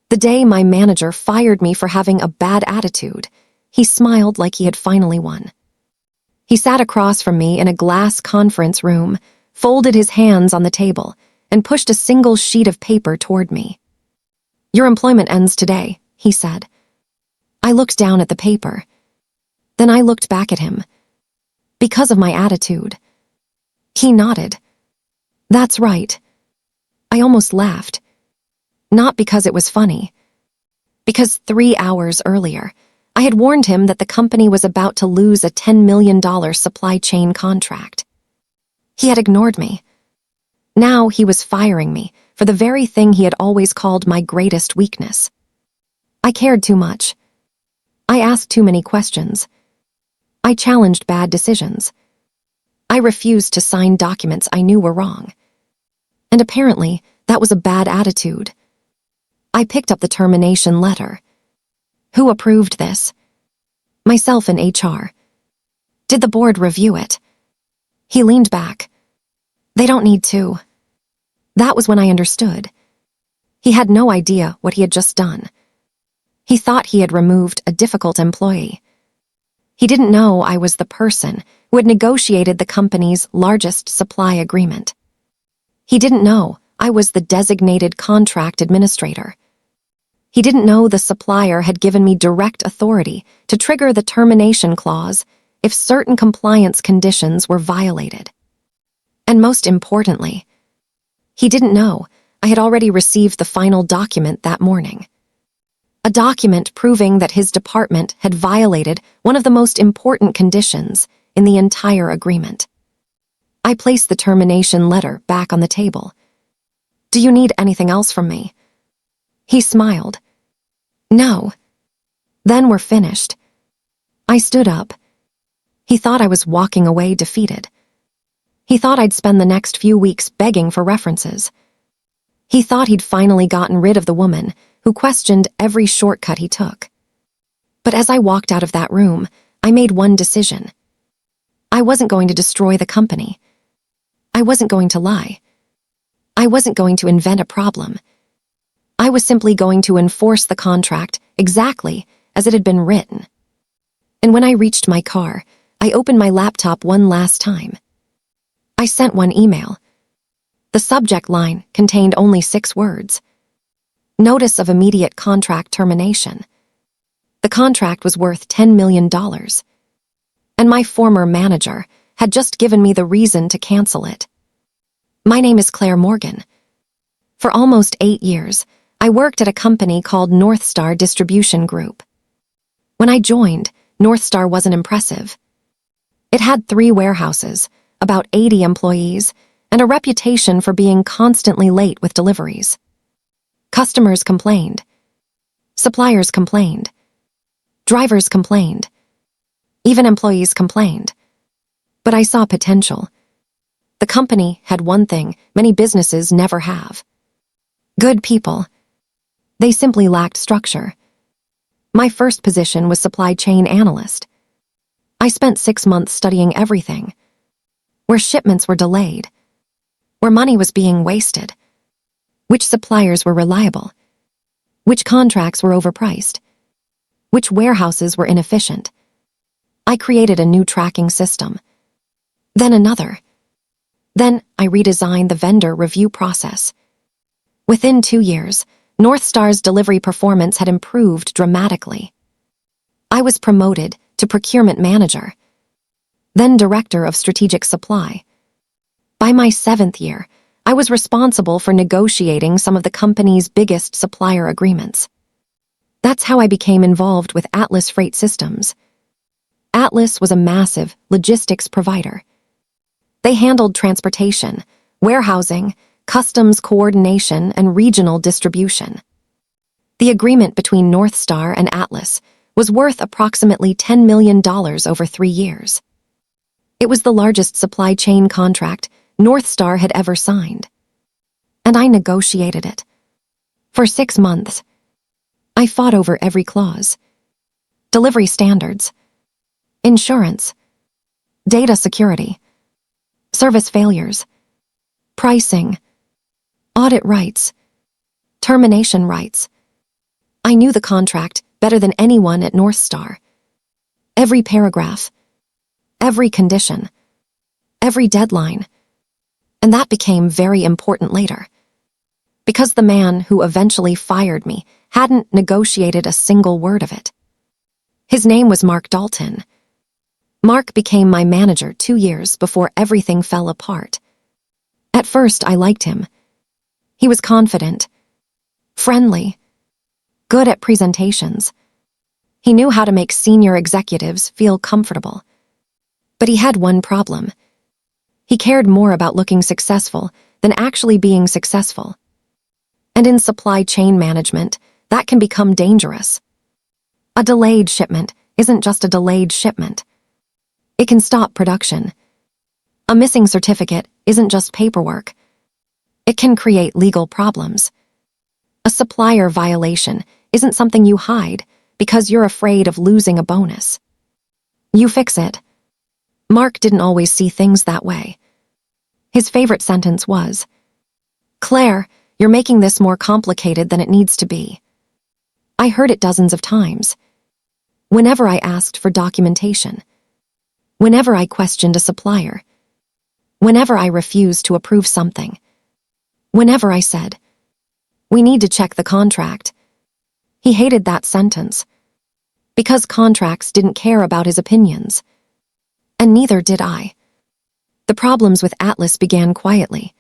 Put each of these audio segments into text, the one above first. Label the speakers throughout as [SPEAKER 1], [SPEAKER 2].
[SPEAKER 1] The day my manager fired me for having a bad attitude, he smiled like he had finally won. He sat across from me in a glass conference room, folded his hands on the table, and pushed a single sheet of paper toward me. "Your employment ends today," he said. I looked down at the paper. Then I looked back at him. "Because of my attitude." He nodded. "That's right." I almost laughed. Not because it was funny. Because 3 hours earlier, I had warned him that the company was about to lose a $10 million supply chain contract. He had ignored me. Now he was firing me for the very thing he had always called my greatest weakness. I cared too much. I asked too many questions. I challenged bad decisions. I refused to sign documents I knew were wrong. And apparently, that was a bad attitude. I picked up the termination letter. Who approved this? Myself and HR. Did the board review it? He leaned back. They don't need to. That was when I understood. He had no idea what he had just done. He thought he had removed a difficult employee. He didn't know I was the person who had negotiated the company's largest supply agreement. He didn't know I was the designated contract administrator. He didn't know the supplier had given me direct authority to trigger the termination clause if certain compliance conditions were violated. And most importantly, he didn't know I had already received the final document that morning. A document proving that his department had violated one of the most important conditions in the entire agreement. I placed the termination letter back on the table. "Do you need anything else from me?" He smiled. "No." "Then we're finished." I stood up. He thought I was walking away defeated. He thought I'd spend the next few weeks begging for references. He thought he'd finally gotten rid of the woman who questioned every shortcut he took. But as I walked out of that room, I made one decision. I wasn't going to destroy the company. I wasn't going to lie. I wasn't going to invent a problem. I was simply going to enforce the contract exactly as it had been written. And when I reached my car, I opened my laptop one last time. I sent one email. The subject line contained only 6 words. Notice of immediate contract termination. The contract was worth $10 million. And my former manager had just given me the reason to cancel it. My name is Claire Morgan. For almost 8 years, I worked at a company called North Star Distribution Group. When I joined, North Star wasn't impressive. It had 3 warehouses, about 80 employees, and a reputation for being constantly late with deliveries. Customers complained. Suppliers complained. Drivers complained. Even employees complained. But I saw potential. The company had one thing many businesses never have. Good people. They simply lacked structure. My first position was supply chain analyst. I spent 6 months studying everything. Where shipments were delayed. Where money was being wasted. Which suppliers were reliable. Which contracts were overpriced. Which warehouses were inefficient. I created a new tracking system. Then another. Then I redesigned the vendor review process. Within 2 years, North Star's delivery performance had improved dramatically. I was promoted to procurement manager, then director of strategic supply. By my 7th year, I was responsible for negotiating some of the company's biggest supplier agreements. That's how I became involved with Atlas Freight Systems. Atlas was a massive logistics provider. They handled transportation, warehousing, customs coordination, and regional distribution. The agreement between North Star and Atlas was worth approximately $10 million over 3 years. It was the largest supply chain contract North Star had ever signed. And I negotiated it. For 6 months, I fought over every clause. Delivery standards, insurance, data security, service failures, pricing, audit rights, termination rights, I knew the contract better than anyone at North Star. Every paragraph, every condition, every deadline. And that became very important later. Because the man who eventually fired me hadn't negotiated a single word of it. His name was Mark Dalton. Mark became my manager 2 years before everything fell apart. At first, I liked him. He was confident, friendly, good at presentations. He knew how to make senior executives feel comfortable. But he had one problem. He cared more about looking successful than actually being successful. And in supply chain management, that can become dangerous. A delayed shipment isn't just a delayed shipment. It can stop production. A missing certificate isn't just paperwork. It can create legal problems. A supplier violation isn't something you hide because you're afraid of losing a bonus. You fix it. Mark didn't always see things that way. His favorite sentence was, "Claire, you're making this more complicated than it needs to be." I heard it dozens of times. Whenever I asked for documentation, whenever I questioned a supplier, whenever I refused to approve something, whenever I said, "We need to check the contract." He hated that sentence. Because contracts didn't care about his opinions. And neither did I. The problems with Atlas began quietly.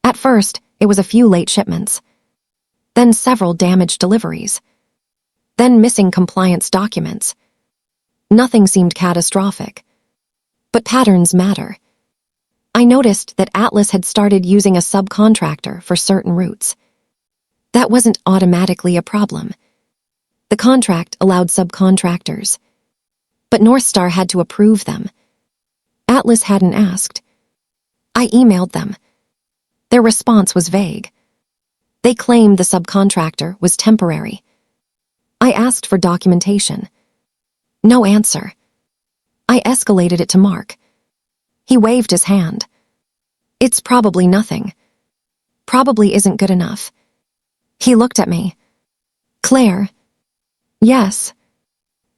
[SPEAKER 1] At first, it was a few late shipments. Then several damaged deliveries. Then missing compliance documents. Nothing seemed catastrophic. But patterns matter. I noticed that Atlas had started using a subcontractor for certain routes. That wasn't automatically a problem. The contract allowed subcontractors. But North Star had to approve them. Atlas hadn't asked. I emailed them. Their response was vague. They claimed the subcontractor was temporary. I asked for documentation. No answer. I escalated it to Mark. He waved his hand. "It's probably nothing. Probably isn't good enough." He looked at me. "Claire." "Yes."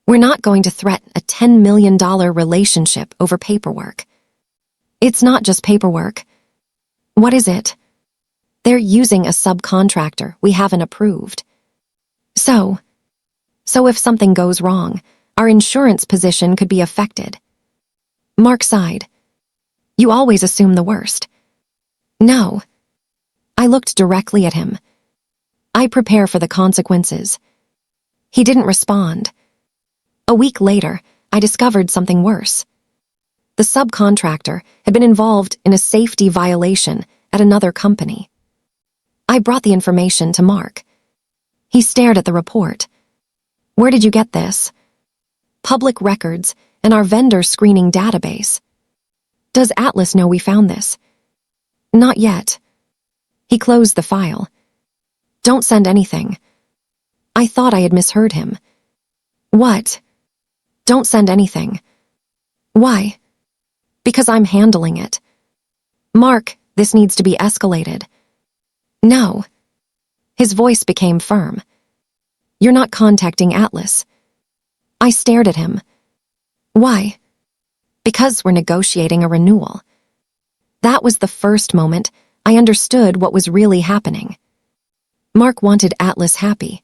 [SPEAKER 1] "We're not going to threaten a $10 million relationship over paperwork." "It's not just paperwork." "What is it?" "They're using a subcontractor we haven't approved." So if something goes wrong, our insurance position could be affected." Mark sighed. "You always assume the worst." "No." I looked directly at him. "I prepare for the consequences." He didn't respond. A week later, I discovered something worse. The subcontractor had been involved in a safety violation at another company. I brought the information to Mark. He stared at the report. "Where did you get this?" "Public records and our vendor screening database." "Does Atlas know we found this?" "Not yet." He closed the file. "Don't send anything." I thought I had misheard him. "What?" "Don't send anything." "Why?" "Because I'm handling it." "Mark, this needs to be escalated." "No." His voice became firm. "You're not contacting Atlas." I stared at him. "Why?" "Because we're negotiating a renewal." That was the first moment I understood what was really happening. Mark wanted Atlas happy.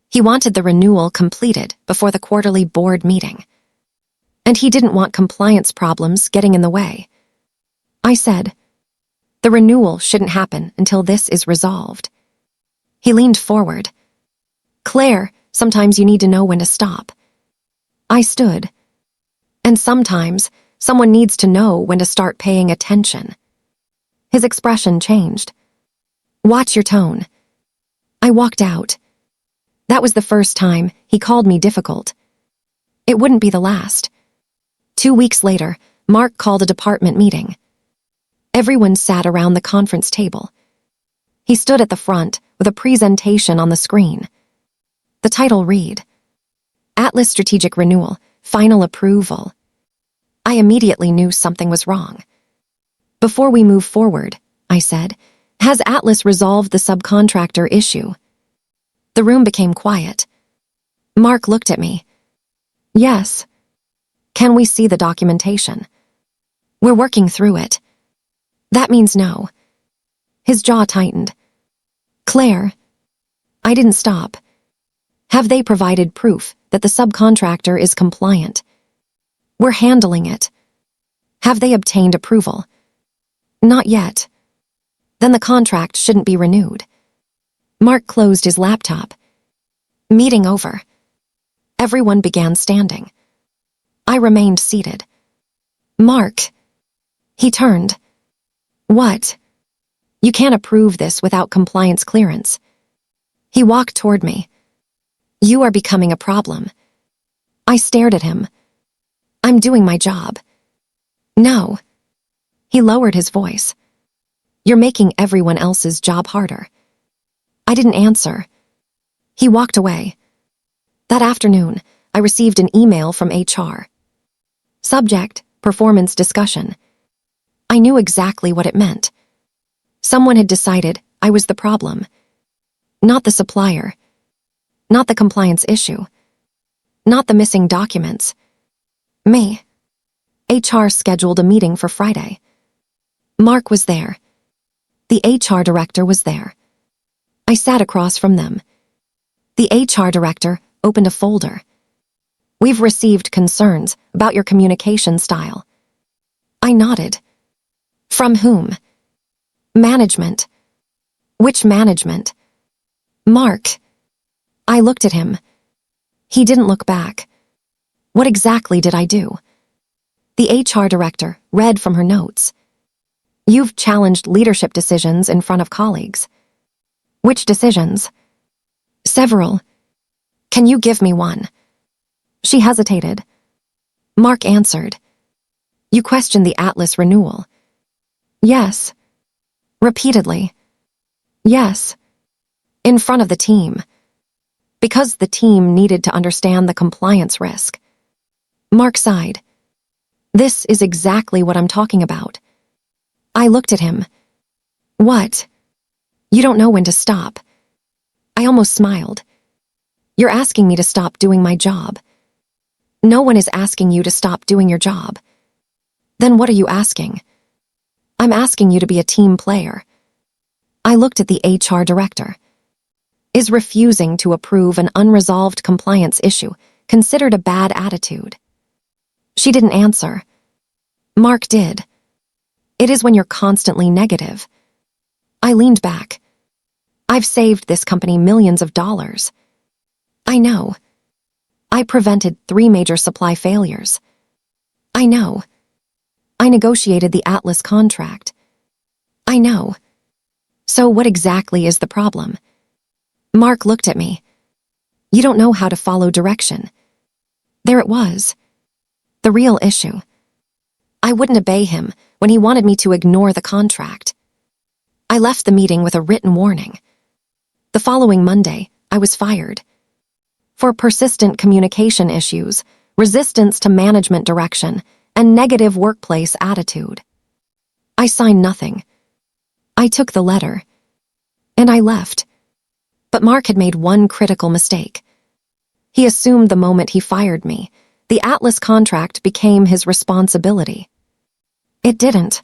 [SPEAKER 1] He wanted the renewal completed before the quarterly board meeting. And he didn't want compliance problems getting in the way. I said, "The renewal shouldn't happen until this is resolved." He leaned forward. "Claire, sometimes you need to know when to stop." I stood. "And sometimes someone needs to know when to start paying attention." His expression changed. "Watch your tone." I walked out. That was the first time he called me difficult. It wouldn't be the last. 2 weeks later, Mark called a department meeting. Everyone sat around the conference table. He stood at the front with a presentation on the screen. The title read, "Atlas Strategic Renewal, Final Approval." I immediately knew something was wrong. "Before we move forward," I said, "has Atlas resolved the subcontractor issue?" The room became quiet. Mark looked at me. Yes. Can we see the documentation? We're working through it. That means no. His jaw tightened. Claire. I didn't stop. Have they provided proof that the subcontractor is compliant? We're handling it. Have they obtained approval? Not yet. Then the contract shouldn't be renewed. Mark closed his laptop. Meeting over. Everyone began standing. I remained seated. Mark. He turned. What? You can't approve this without compliance clearance. He walked toward me. You are becoming a problem. I stared at him. I'm doing my job. No. He lowered his voice. You're making everyone else's job harder. I didn't answer. He walked away. That afternoon, I received an email from HR. Subject, performance discussion. I knew exactly what it meant. Someone had decided I was the problem. Not the supplier. Not the compliance issue. Not the missing documents. Me. HR scheduled a meeting for Friday. Mark was there. The HR director was there. I sat across from them. The HR director opened a folder. We've received concerns about your communication style. I nodded. From whom? Management. Which management? Mark. I looked at him. He didn't look back. What exactly did I do? The HR director read from her notes. You've challenged leadership decisions in front of colleagues. Which decisions? Several. Can you give me one? She hesitated. Mark answered. You questioned the Atlas renewal. Yes. Repeatedly. Yes. In front of the team. Because the team needed to understand the compliance risk. Mark sighed. This is exactly what I'm talking about. I looked at him. What? You don't know when to stop. I almost smiled. You're asking me to stop doing my job. No one is asking you to stop doing your job. Then what are you asking? I'm asking you to be a team player. I looked at the HR director. Is refusing to approve an unresolved compliance issue considered a bad attitude? She didn't answer. Mark did. It is when you're constantly negative. I leaned back. I've saved this company millions of dollars. I know. I prevented 3 major supply failures. I know. I negotiated the Atlas contract. I know. So what exactly is the problem? Mark looked at me. You don't know how to follow direction. There it was. The real issue. I wouldn't obey him when he wanted me to ignore the contract. I left the meeting with a written warning. The following Monday, I was fired. For persistent communication issues, resistance to management direction, and negative workplace attitude. I signed nothing. I took the letter. And I left. But Mark had made one critical mistake. He assumed the moment he fired me, the Atlas contract became his responsibility. It didn't.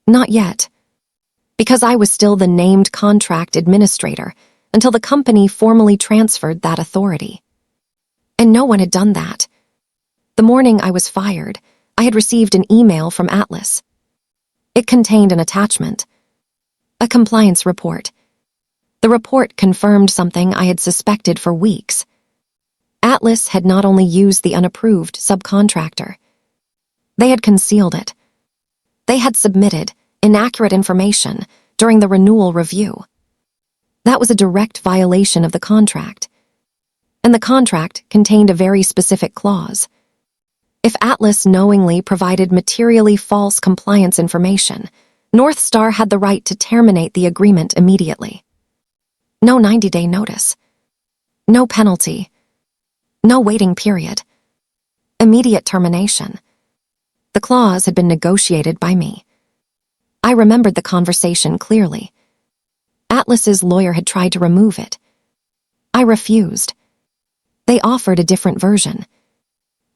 [SPEAKER 1] Not yet. Because I was still the named contract administrator until the company formally transferred that authority. And no one had done that. The morning I was fired, I had received an email from Atlas. It contained an attachment. A compliance report. The report confirmed something I had suspected for weeks. Atlas had not only used the unapproved subcontractor. They had concealed it. They had submitted inaccurate information during the renewal review. That was a direct violation of the contract. And the contract contained a very specific clause. If Atlas knowingly provided materially false compliance information, North Star had the right to terminate the agreement immediately. No 90-day notice. No penalty. No waiting period. Immediate termination. The clause had been negotiated by me. I remembered the conversation clearly. Atlas's lawyer had tried to remove it. I refused. They offered a different version.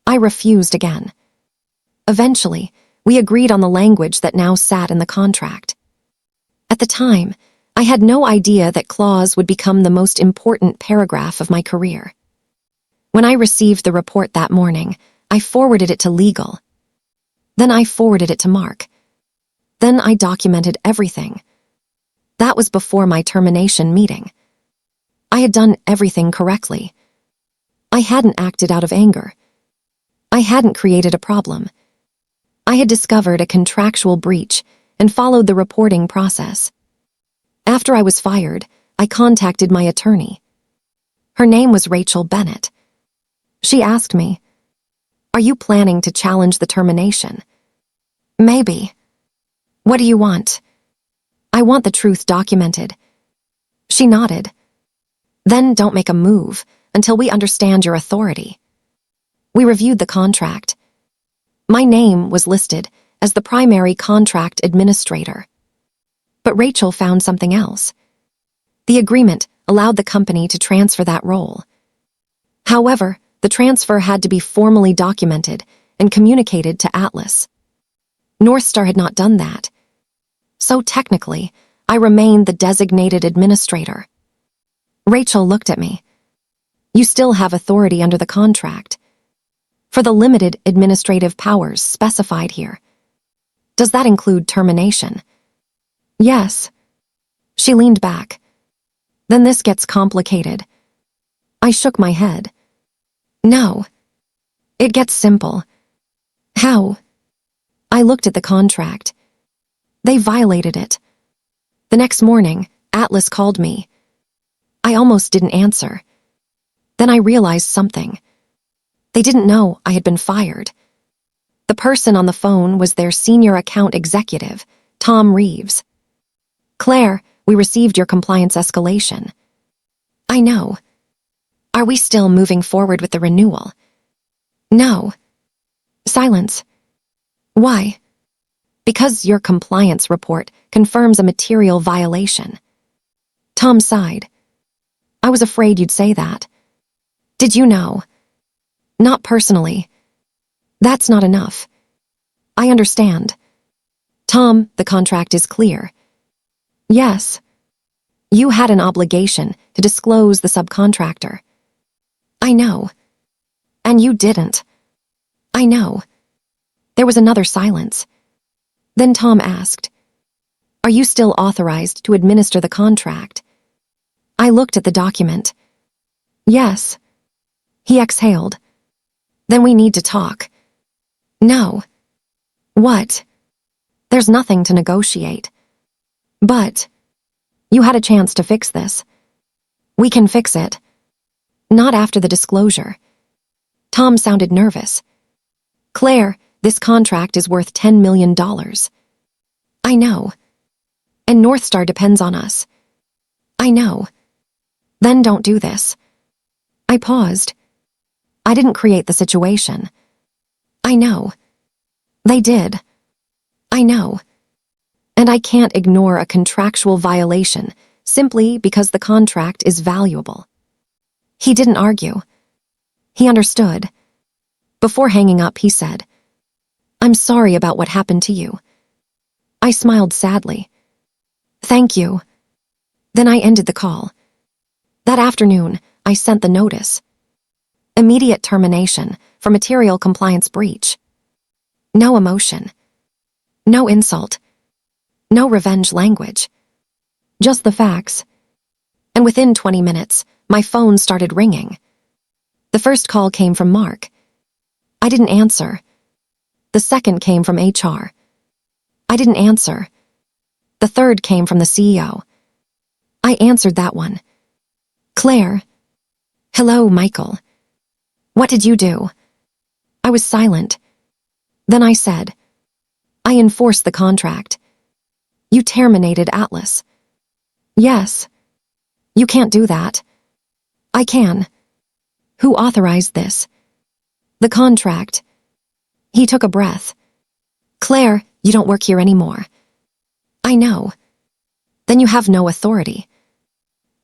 [SPEAKER 1] I refused again. Eventually, we agreed on the language that now sat in the contract. At the time, I had no idea that clause would become the most important paragraph of my career. When I received the report that morning, I forwarded it to legal. Then I forwarded it to Mark. Then I documented everything. That was before my termination meeting. I had done everything correctly. I hadn't acted out of anger. I hadn't created a problem. I had discovered a contractual breach and followed the reporting process. After I was fired, I contacted my attorney. Her name was Rachel Bennett. She asked me, "Are you planning to challenge the termination?" "Maybe." "What do you want?" "I want the truth documented." She nodded. "Then don't make a move until we understand your authority." We reviewed the contract. My name was listed as the primary contract administrator. But Rachel found something else. The agreement allowed the company to transfer that role. However, the transfer had to be formally documented and communicated to Atlas. Northstar had not done that. So technically, I remained the designated administrator. Rachel looked at me. "You still have authority under the contract, for the limited administrative powers specified here. Does that include termination?" "Yes." She leaned back. "Then this gets complicated." I shook my head. "No. It gets simple." "How?" I looked at the contract. They violated it. The next morning, Atlas called me. I almost didn't answer. Then I realized something. They didn't know I had been fired. The person on the phone was their senior account executive, Tom Reeves. "Claire, we received your compliance escalation." "I know. Are we still moving forward with the renewal?" "No." Silence. "Why?" "Because your compliance report confirms a material violation." Tom sighed. "I was afraid you'd say that." "Did you know?" "Not personally." "That's not enough." "I understand." "Tom, the contract is clear." "Yes." "You had an obligation to disclose the subcontractor." "I know." "And you didn't." "I know." There was another silence. Then Tom asked, "Are you still authorized to administer the contract?" I looked at the document. "Yes." He exhaled. "Then we need to talk." "No." "What?" "There's nothing to negotiate." "But you had a chance to fix this." "We can fix it." "Not after the disclosure." Tom sounded nervous. "Claire, this contract is worth $10 million. "I know." "And Northstar depends on us." "I know." "Then don't do this." I paused. "I didn't create the situation." "I know." "They did." "I know." "And I can't ignore a contractual violation simply because the contract is valuable." He didn't argue. He understood. Before hanging up, he said, "I'm sorry about what happened to you." I smiled sadly. "Thank you." Then I ended the call. That afternoon, I sent the notice. Immediate termination for material compliance breach. No emotion. No insult. No revenge language. Just the facts. And within 20 minutes, my phone started ringing. The first call came from Mark. I didn't answer. The second came from HR. I didn't answer. The third came from the CEO. I answered that one. "Claire." "Hello, Michael." "What did you do?" I was silent. Then I said, "I enforced the contract." "You terminated Atlas." "Yes." "You can't do that." "I can." "Who authorized this?" "The contract." He took a breath. "Claire, you don't work here anymore." "I know." "Then you have no authority."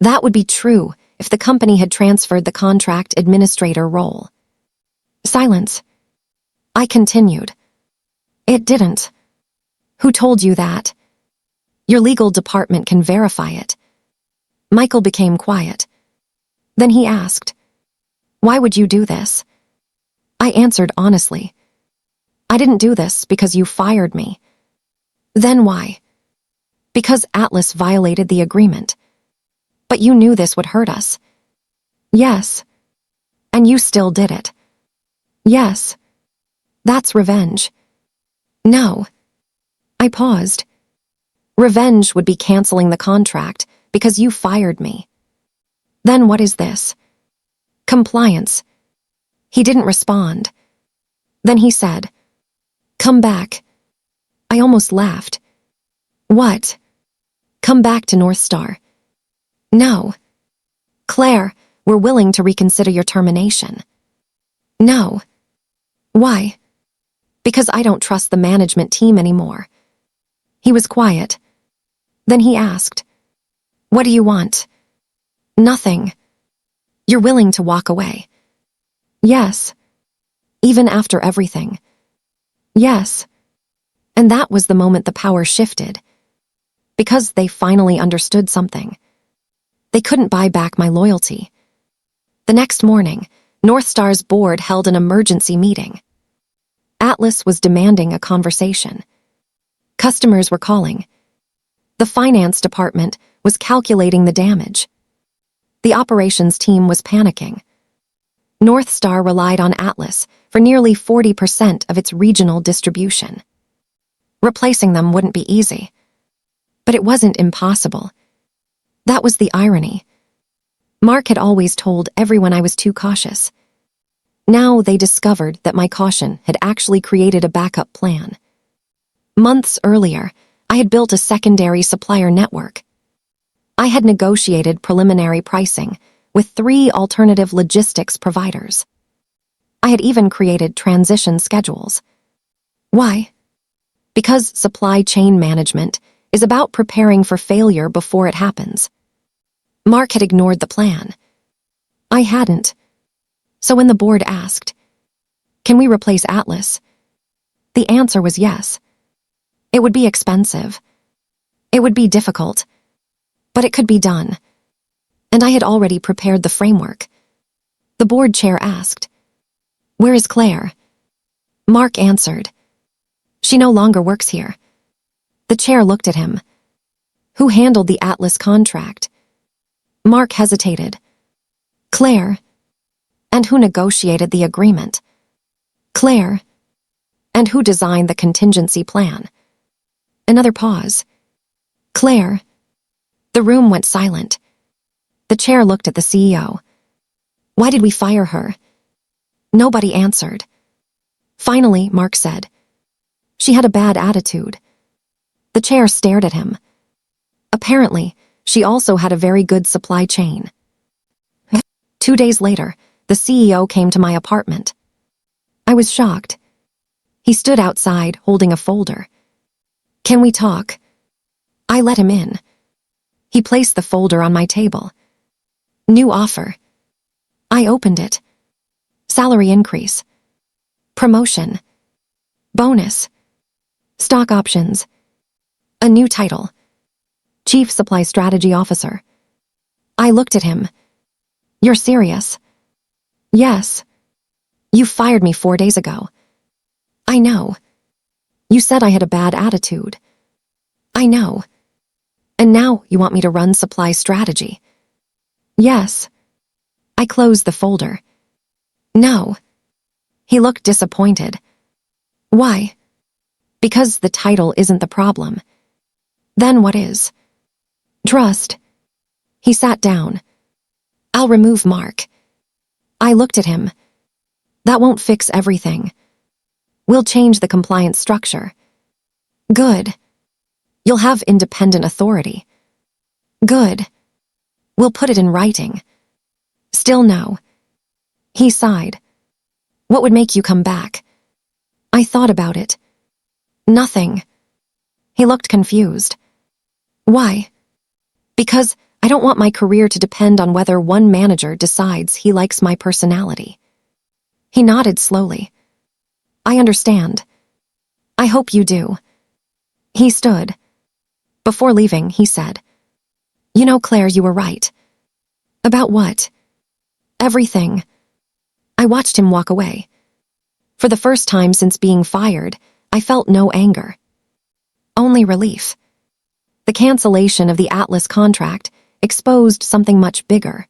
[SPEAKER 1] "That would be true if the company had transferred the contract administrator role. Silence. I continued. It didn't. Who told you that? Your legal department can verify it. Michael became quiet. Then he asked, "Why would you do this?" I answered honestly. "I didn't do this because you fired me." "Then why?" "Because Atlas violated the agreement." "But you knew this would hurt us." "Yes." "And you still did it." "Yes." "That's revenge." "No." I paused. "Revenge would be canceling the contract because you fired me." "Then what is this?" "Compliance." He didn't respond. Then he said, "Come back." I almost laughed. "What?" "Come back to North Star." "No." "Claire, we're willing to reconsider your termination." "No." "Why?" "Because I don't trust the management team anymore." He was quiet. Then he asked, "What do you want?" "Nothing." "You're willing to walk away?" "Yes." "Even after everything?" "Yes." And that was the moment the power shifted. Because they finally understood something. They couldn't buy back my loyalty. The next morning, North Star's board held an emergency meeting. Atlas was demanding a conversation. Customers were calling. The finance department was calculating the damage. The operations team was panicking. North Star relied on Atlas for nearly 40% of its regional distribution. Replacing them wouldn't be easy. But it wasn't impossible. That was the irony. Mark had always told everyone I was too cautious. Now they discovered that my caution had actually created a backup plan. Months earlier, I had built a secondary supplier network. I had negotiated preliminary pricing with 3 alternative logistics providers. I had even created transition schedules. Why? Because supply chain management is about preparing for failure before it happens. Mark had ignored the plan. I hadn't. So when the board asked, "Can we replace Atlas?" the answer was yes. It would be expensive. It would be difficult. But it could be done. And I had already prepared the framework. The board chair asked, "Where is Claire?" Mark answered, "She no longer works here." The chair looked at him. "Who handled the Atlas contract?" Mark hesitated. "Claire." "And who negotiated the agreement?" "Claire." "And who designed the contingency plan?" Another pause. "Claire." The room went silent. The chair looked at the CEO. "Why did we fire her?" Nobody answered. Finally, Mark said, "She had a bad attitude." The chair stared at him. Apparently, she also had a very good supply chain. 2 days later, the CEO came to my apartment. I was shocked. He stood outside, holding a folder. "Can we talk?" I let him in. He placed the folder on my table. New offer. I opened it. Salary increase. Promotion. Bonus. Stock options. A new title. Chief Supply Strategy Officer. I looked at him. "You're serious?" "Yes." "You fired me 4 days ago." "I know." "You said I had a bad attitude." "I know." "And now you want me to run supply strategy." "Yes." I closed the folder. "No." He looked disappointed. "Why?" "Because the title isn't the problem." "Then what is?" "Trust." He sat down. "I'll remove Mark." I looked at him. "That won't fix everything." "We'll change the compliance structure." "Good." "You'll have independent authority." "Good." "We'll put it in writing." "Still no." He sighed. "What would make you come back?" I thought about it. "Nothing." He looked confused. "Why?" "Because I don't want my career to depend on whether one manager decides he likes my personality. He nodded slowly. I understand. I hope you do. He stood. Before leaving, he said, You know, Claire, you were right. About what? Everything. I watched him walk away. For the first time since being fired, I felt no anger. Only relief. The cancellation of the Atlas contract exposed something much bigger.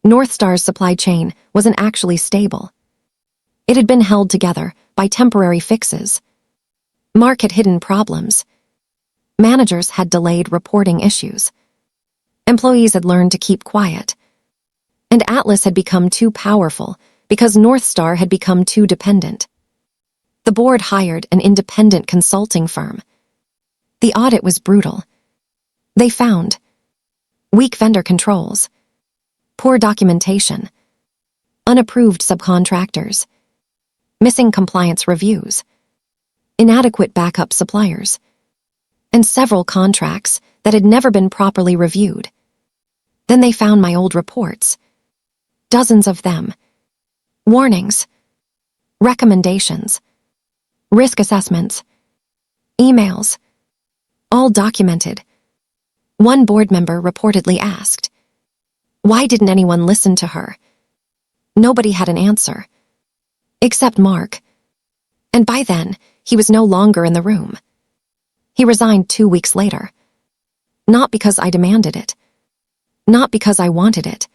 [SPEAKER 1] North Star's supply chain wasn't actually stable. It had been held together by temporary fixes. Mark had hidden problems. Managers had delayed reporting issues. Employees had learned to keep quiet. And Atlas had become too powerful because North Star had become too dependent. The board hired an independent consulting firm. The audit was brutal. They found weak vendor controls, poor documentation, unapproved subcontractors, missing compliance reviews, inadequate backup suppliers, and several contracts that had never been properly reviewed. Then they found my old reports, dozens of them, warnings, recommendations, risk assessments, emails, all documented. One board member reportedly asked, Why didn't anyone listen to her? Nobody had an answer. Except Mark. And by then, he was no longer in the room. He resigned 2 weeks later. Not because I demanded it. Not because I wanted it.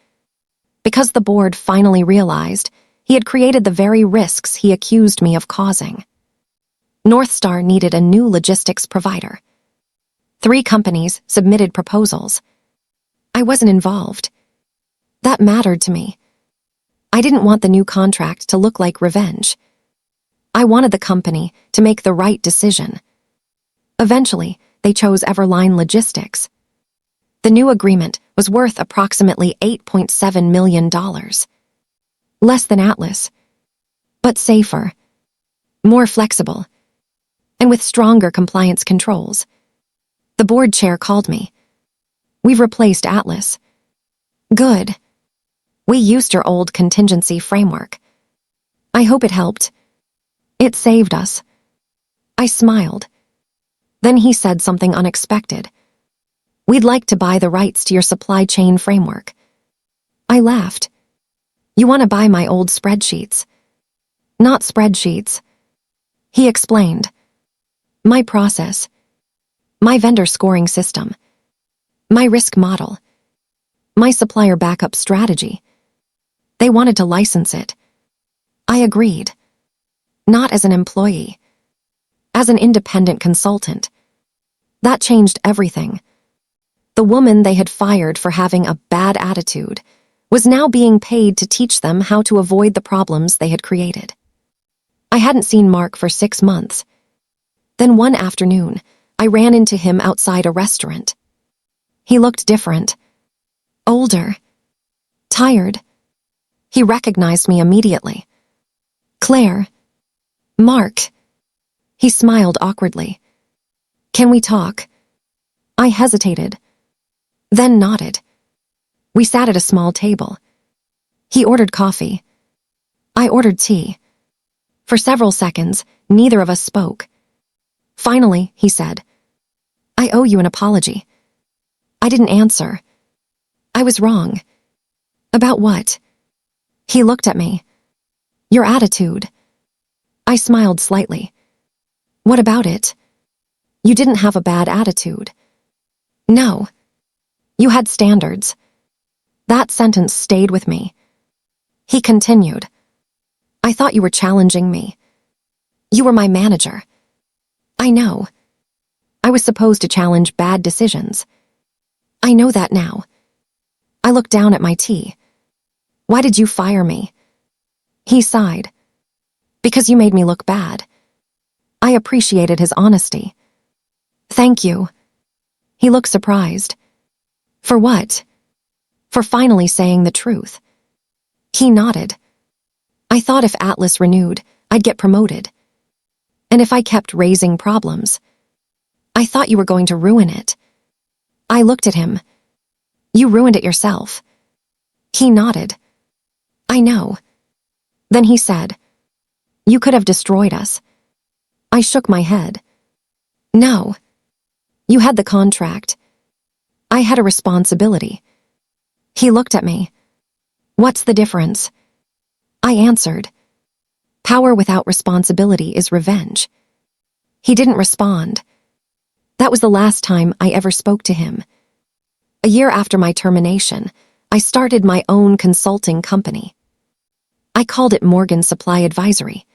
[SPEAKER 1] Because the board finally realized he had created the very risks he accused me of causing. North Star needed a new logistics provider. 3 companies submitted proposals. I wasn't involved. That mattered to me. I didn't want the new contract to look like revenge. I wanted the company to make the right decision. Eventually, they chose Everline Logistics. The new agreement was worth approximately $8.7 million. Less than Atlas, but safer, more flexible, and with stronger compliance controls. The board chair called me. We've replaced Atlas. Good. We used your old contingency framework. I hope it helped. It saved us. I smiled. Then he said something unexpected. We'd like to buy the rights to your supply chain framework. I laughed. You want to buy my old spreadsheets? Not spreadsheets. He explained. My process. My vendor scoring system. My risk model. My supplier backup strategy. They wanted to license it. I agreed. Not as an employee. As an independent consultant. That changed everything. The woman they had fired for having a bad attitude was now being paid to teach them how to avoid the problems they had created. I hadn't seen Mark for 6 months. Then one afternoon, I ran into him outside a restaurant. He looked different. Older. Tired. He recognized me immediately. Claire. Mark. He smiled awkwardly. Can we talk? I hesitated. Then nodded. We sat at a small table. He ordered coffee. I ordered tea. For several seconds, neither of us spoke. Finally, he said, I owe you an apology. I didn't answer. I was wrong. About what? He looked at me. Your attitude. I smiled slightly. What about it? You didn't have a bad attitude. No. You had standards. That sentence stayed with me. He continued. I thought you were challenging me. You were my manager. I know. I was supposed to challenge bad decisions. I know that now. I looked down at my tea. Why did you fire me? He sighed. Because you made me look bad. I appreciated his honesty. Thank you. He looked surprised. For what? For finally saying the truth. He nodded. I thought if Atlas renewed, I'd get promoted. And if I kept raising problems, I thought you were going to ruin it. I looked at him. You ruined it yourself. He nodded. I know. Then he said, You could have destroyed us. I shook my head. No. You had the contract. I had a responsibility. He looked at me. What's the difference? I answered. Power without responsibility is revenge. He didn't respond. That was the last time I ever spoke to him. A year after my termination, I started my own consulting company. I called it Morgan Supply Advisory.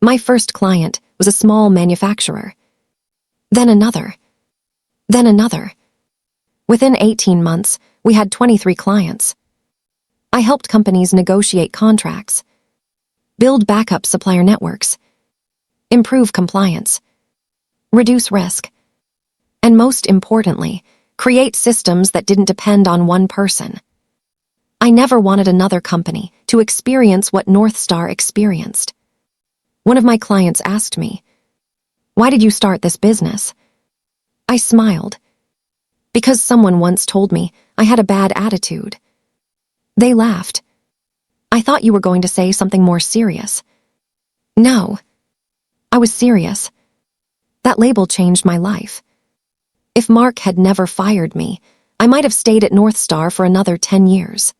[SPEAKER 1] My first client was a small manufacturer. Then another. Then another. Within 18 months, we had 23 clients. I helped companies negotiate contracts, build backup supplier networks, improve compliance, reduce risk, and most importantly, create systems that didn't depend on one person. I never wanted another company to experience what North Star experienced. One of my clients asked me, Why did you start this business? I smiled. Because someone once told me I had a bad attitude. They laughed. I thought you were going to say something more serious. No. I was serious. That label changed my life. If Mark had never fired me, I might have stayed at North Star for another 10 years.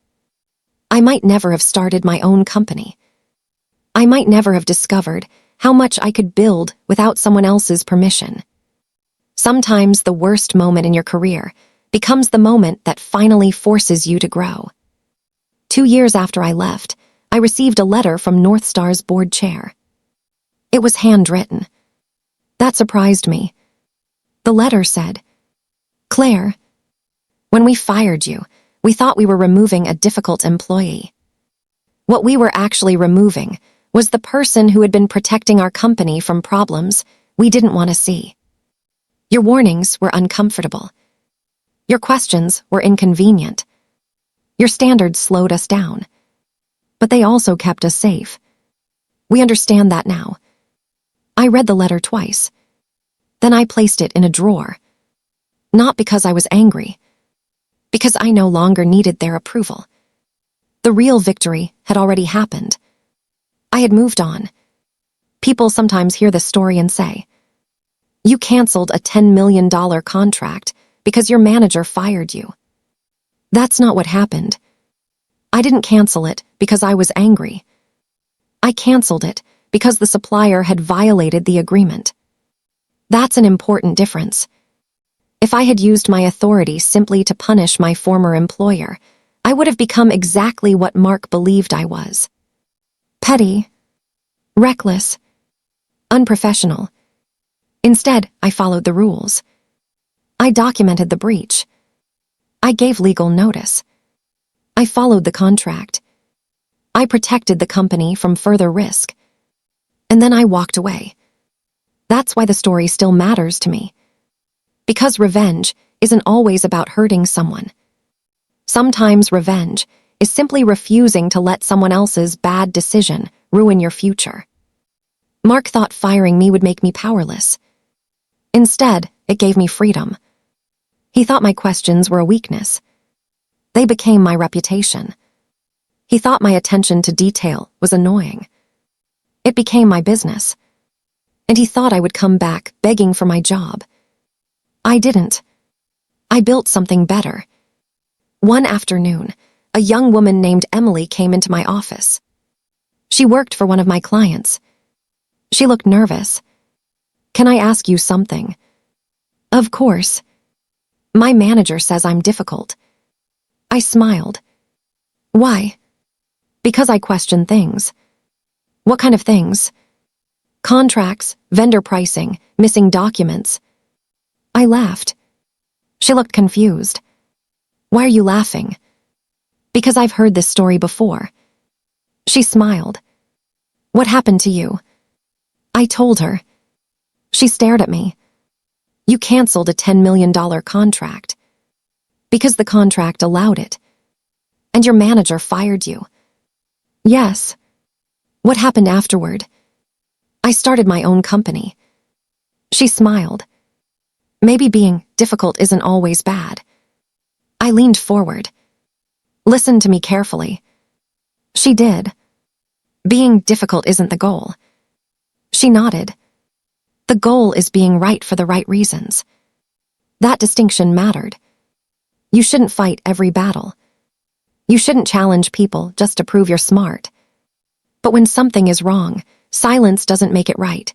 [SPEAKER 1] I might never have started my own company. I might never have discovered how much I could build without someone else's permission. Sometimes the worst moment in your career becomes the moment that finally forces you to grow. 2 years after I left, I received a letter from North Star's board chair. It was handwritten. That surprised me. The letter said, Claire, when we fired you, we thought we were removing a difficult employee. What we were actually removing was the person who had been protecting our company from problems we didn't want to see. Your warnings were uncomfortable. Your questions were inconvenient. Your standards slowed us down. But they also kept us safe. We understand that now. I read the letter twice. Then I placed it in a drawer. Not because I was angry. Because I no longer needed their approval. The real victory had already happened. I had moved on. People sometimes hear this story and say, You canceled a $10 million contract because your manager fired you. That's not what happened. I didn't cancel it because I was angry. I canceled it because the supplier had violated the agreement. That's an important difference. If I had used my authority simply to punish my former employer, I would have become exactly what Mark believed I was. Petty, reckless, unprofessional. Instead, I followed the rules. I documented the breach. I gave legal notice. I followed the contract. I protected the company from further risk. And then I walked away. That's why the story still matters to me. Because revenge isn't always about hurting someone. Sometimes revenge is simply refusing to let someone else's bad decision ruin your future. Mark thought firing me would make me powerless. Instead, it gave me freedom. He thought my questions were a weakness. They became my reputation. He thought my attention to detail was annoying. It became my business. And he thought I would come back begging for my job. I didn't. I built something better. One afternoon, a young woman named Emily came into my office. She worked for one of my clients. She looked nervous. Can I ask you something? Of course. My manager says I'm difficult. I smiled. Why? Because I question things. What kind of things? Contracts, vendor pricing, missing documents. I laughed. She looked confused. Why are you laughing? Because I've heard this story before. She smiled. What happened to you? I told her. She stared at me. You canceled a $10 million contract. Because the contract allowed it. And your manager fired you. Yes. What happened afterward? I started my own company. She smiled. Maybe being difficult isn't always bad. I leaned forward. Listen to me carefully. She did. Being difficult isn't the goal. She nodded. The goal is being right for the right reasons. That distinction mattered. You shouldn't fight every battle. You shouldn't challenge people just to prove you're smart. But when something is wrong, silence doesn't make it right.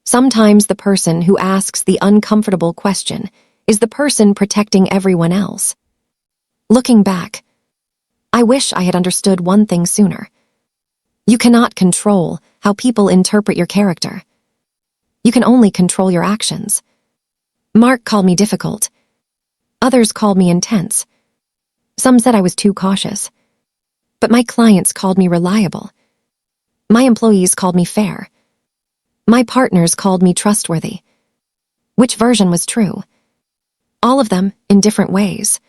[SPEAKER 1] Sometimes the person who asks the uncomfortable question is the person protecting everyone else. Looking back, I wish I had understood one thing sooner. You cannot control how people interpret your character. You can only control your actions. Mark called me difficult. Others called me intense. Some said I was too cautious. But my clients called me reliable. My employees called me fair. My partners called me trustworthy. Which version was true? All of them in different ways.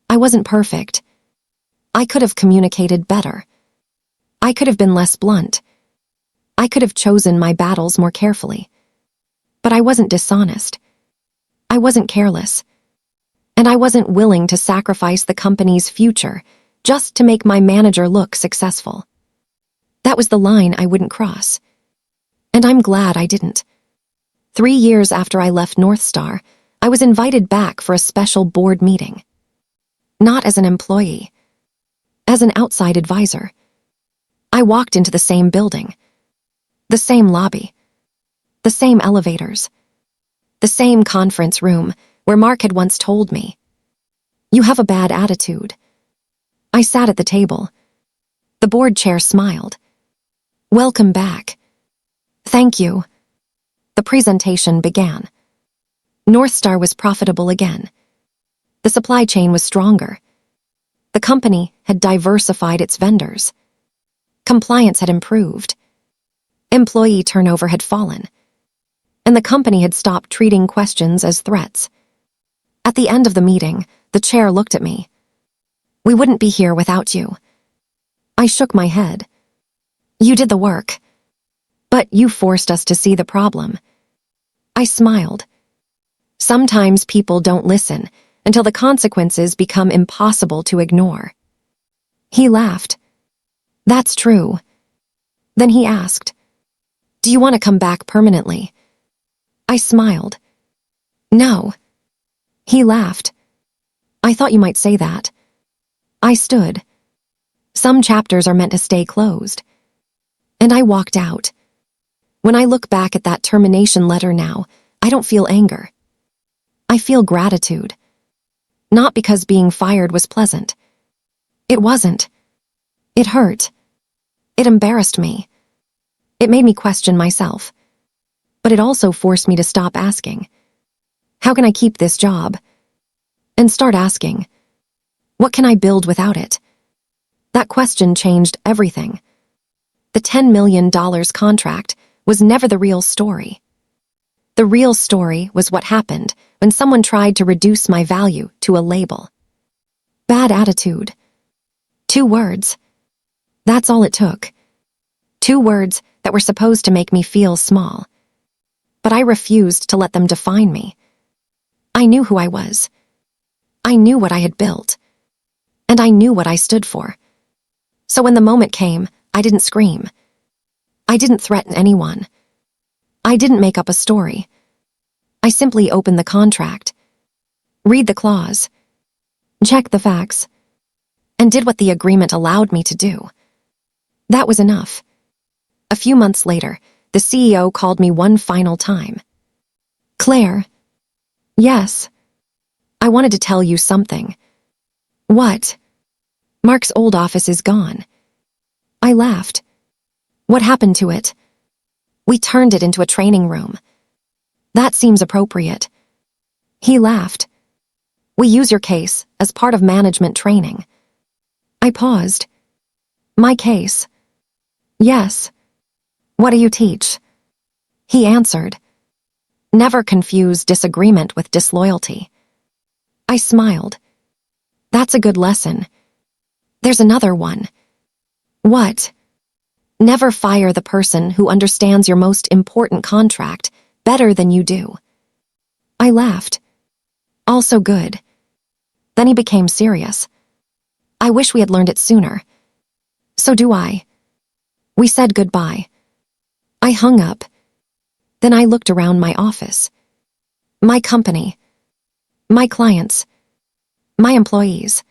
[SPEAKER 1] I wasn't perfect. I could have communicated better. I could have been less blunt. I could have chosen my battles more carefully. But I wasn't dishonest. I wasn't careless. And I wasn't willing to sacrifice the company's future just to make my manager look successful. That was the line I wouldn't cross. And I'm glad I didn't. 3 years after I left North Star, I was invited back for a special board meeting. Not as an employee, as an outside advisor. I walked into the same building, the same lobby, the same elevators, the same conference room where Mark had once told me, "You have a bad attitude." I sat at the table. The board chair smiled. "Welcome back." "Thank you." The presentation began. North Star was profitable again. The supply chain was stronger. The company had diversified its vendors. Compliance had improved. Employee turnover had fallen. And the company had stopped treating questions as threats. At the end of the meeting, the chair looked at me. "We wouldn't be here without you." I shook my head. "You did the work. But you forced us to see the problem." I smiled. Sometimes people don't listen until the consequences become impossible to ignore. He laughed. "That's true." Then he asked, "Do you want to come back permanently?" I smiled. "No." He laughed. "I thought you might say that." I stood. Some chapters are meant to stay closed. And I walked out. When I look back at that termination letter now, I don't feel anger. I feel gratitude. Not because being fired was pleasant. It wasn't. It hurt. It embarrassed me. It made me question myself. But it also forced me to stop asking, "How can I keep this job?" And start asking, "What can I build without it?" That question changed everything. The $10 million contract was never the real story. The real story was what happened when someone tried to reduce my value to a label. Bad attitude. 2 words. That's all it took. 2 words that were supposed to make me feel small. But I refused to let them define me. I knew who I was. I knew what I had built. And I knew what I stood for. So when the moment came, I didn't scream. I didn't threaten anyone. I didn't make up a story. I simply opened the contract, read the clause, checked the facts, and did what the agreement allowed me to do. That was enough. A few months later, the CEO called me one final time. "Claire." "Yes." "I wanted to tell you something." "What?" "Mark's old office is gone." I laughed. "What happened to it?" "We turned it into a training room." "That seems appropriate." He laughed. "We use your case as part of management training." I paused. "My case?" "Yes." "What do you teach?" He answered, "Never confuse disagreement with disloyalty." I smiled. "That's a good lesson." "There's another one." "What?" "Never fire the person who understands your most important contract better than you do." I laughed. "Also good." Then he became serious. I wish we had learned it sooner. So do I. We said goodbye. I hung up. Then I looked around my office. My company. My clients. My employees.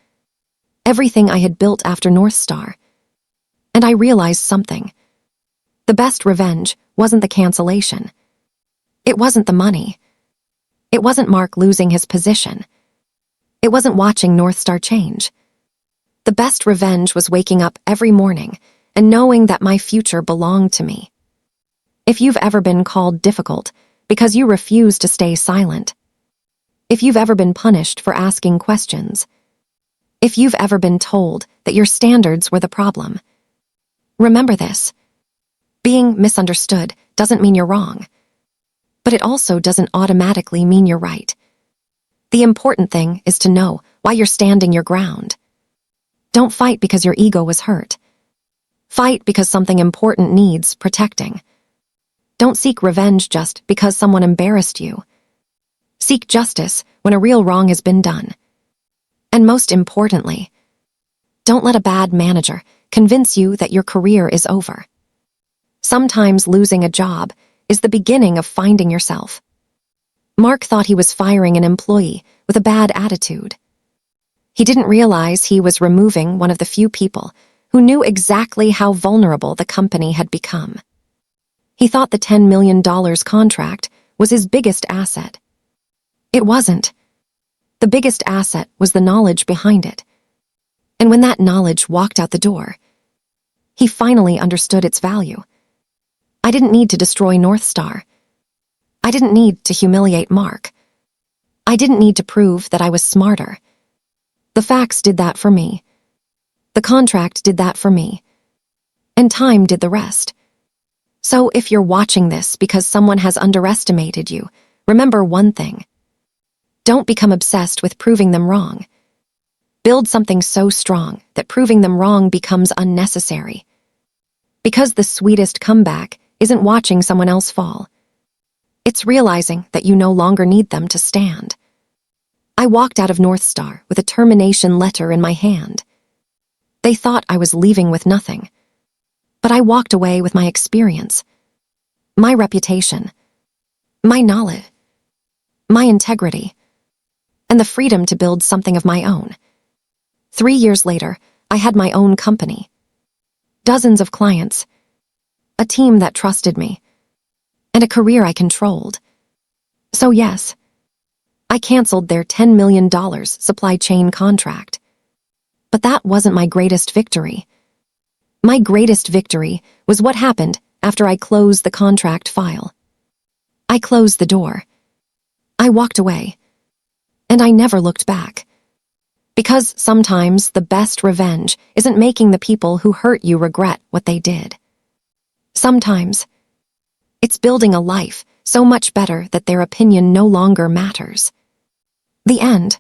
[SPEAKER 1] Everything I had built after North Star. And I realized something. The best revenge wasn't the cancellation. It wasn't the money. It wasn't Mark losing his position. It wasn't watching North Star change. The best revenge was waking up every morning and knowing that my future belonged to me. If you've ever been called difficult because you refuse to stay silent, if you've ever been punished for asking questions, if you've ever been told that your standards were the problem, remember this. Being misunderstood doesn't mean you're wrong, but it also doesn't automatically mean you're right. The important thing is to know why you're standing your ground. Don't fight because your ego was hurt. Fight because something important needs protecting. Don't seek revenge just because someone embarrassed you. Seek justice when a real wrong has been done. And most importantly, don't let a bad manager convince you that your career is over. Sometimes losing a job is the beginning of finding yourself. Mark thought he was firing an employee with a bad attitude. He didn't realize he was removing one of the few people who knew exactly how vulnerable the company had become. He thought the $10 million contract was his biggest asset. It wasn't. The biggest asset was the knowledge behind it. And when that knowledge walked out the door, he finally understood its value. I didn't need to destroy North Star. I didn't need to humiliate Mark. I didn't need to prove that I was smarter. The facts did that for me. The contract did that for me. And time did the rest. So if you're watching this because someone has underestimated you, remember one thing. Don't become obsessed with proving them wrong. Build something so strong that proving them wrong becomes unnecessary. Because the sweetest comeback isn't watching someone else fall. It's realizing that you no longer need them to stand. I walked out of North Star with a termination letter in my hand. They thought I was leaving with nothing. But I walked away with my experience, my reputation, my knowledge, my integrity, and the freedom to build something of my own. 3 years later, I had my own company, dozens of clients, a team that trusted me, and a career I controlled. So yes, I canceled their $10 million supply chain contract. But that wasn't my greatest victory. My greatest victory was what happened after I closed the contract file. I closed the door. I walked away. And I never looked back. Because sometimes the best revenge isn't making the people who hurt you regret what they did. Sometimes it's building a life so much better that their opinion no longer matters. The end.